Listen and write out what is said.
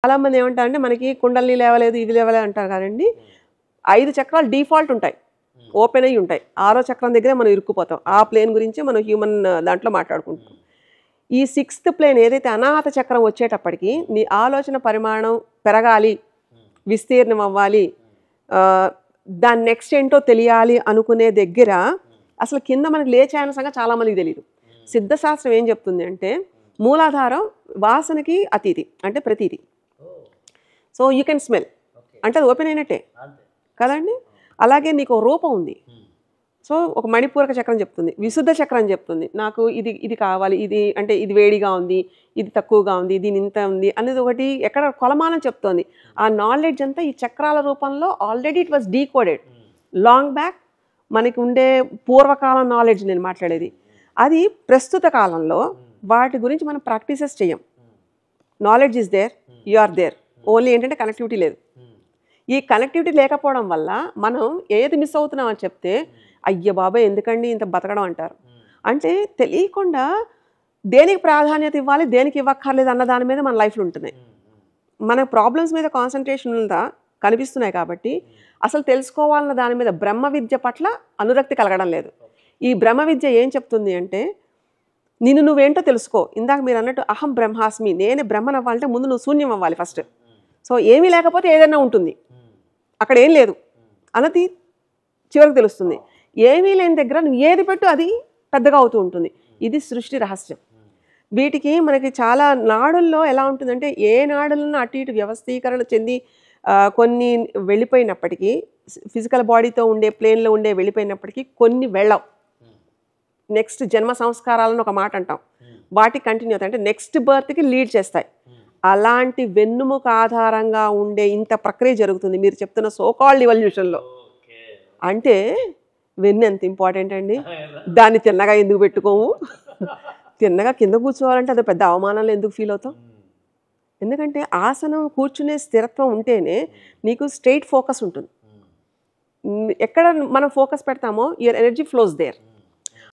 చాలామంది ఏమంటారంటే మనకి కుండలిని లేవలేదు ఇది లేవలేదు అంటారు కదండి. 5 చక్రాలు డిఫాల్ట్ ఉంటాయి, ఓపెన్ అయ్యి ఉంటాయి. 6వ చక్రం దగ్గరే మనం ఇరుక్కుపోతాం. ఆ ప్లేన్ గురించి మనం హ్యూమన్ దాంట్లో మాట్లాడుకుంటాం. ఈ 6th ప్లేన్ ఏదైతే అనాహత చక్రం వచ్చేటప్పటికి నీ ఆలోచన పరిమాణం పెరగాలి, విస్తీర్ణం అవ్వాలి, దాని నెక్స్ట్ ఏంటో తెలియాలి అనుకునే దగ్గర అసలు కింద మనకి లేచాయన సంగతి చాలామందికి తెలియదు. సిద్ధశాస్త్రం ఏం చెప్తుంది అంటే మూలాధారం వాసనకి అతీతి, అంటే ప్రతీతి. సో యూ కెన్ స్మెల్ అంటే అది ఓపెన్ అయినట్టే కదండి. అలాగే నీకు రూపం ఉంది. సో ఒక మణిపూరక చక్రం చెప్తుంది, విశుద్ధ చక్రం చెప్తుంది నాకు ఇది ఇది కావాలి, ఇది అంటే ఇది వేడిగా ఉంది, ఇది తక్కువగా ఉంది, దీని ఇంత ఉంది అనేది ఒకటి ఎక్కడ కొలమానం చెప్తోంది. ఆ నాలెడ్జ్ అంతా ఈ చక్రాల రూపంలో already it was decoded long back. మనకి ఉండే పూర్వకాలం నాలెడ్జ్ నేను మాట్లాడేది. అది ప్రస్తుత కాలంలో వాటి గురించి మనం ప్రాక్టీసెస్ చేయం. Knowledge is there, you are there, only ఏంటంటే కనెక్టివిటీ లేదు. ఈ కనెక్టివిటీ లేకపోవడం వల్ల మనం ఏది మిస్ అవుతున్నాం అని చెప్తే అయ్య బాబాయ్ ఎందుకండి ఇంత బతకడం అంటారు. అంటే తెలియకుండా దేనికి ప్రాధాన్యత ఇవ్వాలి, దేనికి ఇవ్వక్కర్లేదు అన్న దాని మీద మన లైఫ్లో ఉంటున్నాయి. మన ప్రాబ్లమ్స్ మీద కాన్సన్ట్రేషన్ ఉందా కనిపిస్తున్నాయి కాబట్టి అసలు తెలుసుకోవాలన్న దాని మీద బ్రహ్మ విద్య పట్ల అనురక్తి కలగడం లేదు. ఈ బ్రహ్మ విద్య ఏం చెప్తుంది అంటే నిన్ను నువ్వేంటో తెలుసుకో. ఇందాక మీరు అన్నట్టు అహం బ్రహ్మాస్మి, నేను బ్రహ్మను అవ్వాలంటే ముందు నువ్వు శూన్యం అవ్వాలి ఫస్ట్. సో ఏమీ లేకపోతే ఏదైనా ఉంటుంది, అక్కడ ఏం లేదు అన్నది చివరికి తెలుస్తుంది. ఏమీ లేని దగ్గర నువ్వు ఏది పెట్టు అది పెద్దగా అవుతూ ఉంటుంది. ఇది సృష్టి రహస్యం. వీటికి మనకి చాలా నాడుల్లో ఎలా ఉంటుందంటే ఏ నాడులను అటు ఇటు వ్యవస్థీకరణ చెంది కొన్ని వెళ్ళిపోయినప్పటికీ ఫిజికల్ బాడీతో ఉండే ప్లేన్లో ఉండే వెళ్ళిపోయినప్పటికీ కొన్ని వెళ్ళవు. నెక్స్ట్ జన్మ సంస్కారాలను ఒక మాట అంటాం, వాటికి కంటిన్యూ అవుతాయి, అంటే నెక్స్ట్ బర్త్కి లీడ్ చేస్తాయి. అలాంటి వెన్నుముక ఆధారంగా ఉండే ఇంత ప్రక్రియ జరుగుతుంది మీరు చెప్తున్న సోకాల్డ్ ఇవల్యూషన్లో. అంటే వెన్ను ఎంత ఇంపార్టెంట్ అండి. దాన్ని తిన్నగా ఎందుకు పెట్టుకోము, తిన్నగా కింద కూర్చోవాలంటే అది పెద్ద అవమానాలు ఎందుకు ఫీల్ అవుతాం. ఎందుకంటే ఆసనం కూర్చునే స్థిరత్వం ఉంటేనే నీకు స్ట్రైట్ ఫోకస్ ఉంటుంది. ఎక్కడ మనం ఫోకస్ పెడతామో యువర్ ఎనర్జీ ఫ్లోస్ దేర్.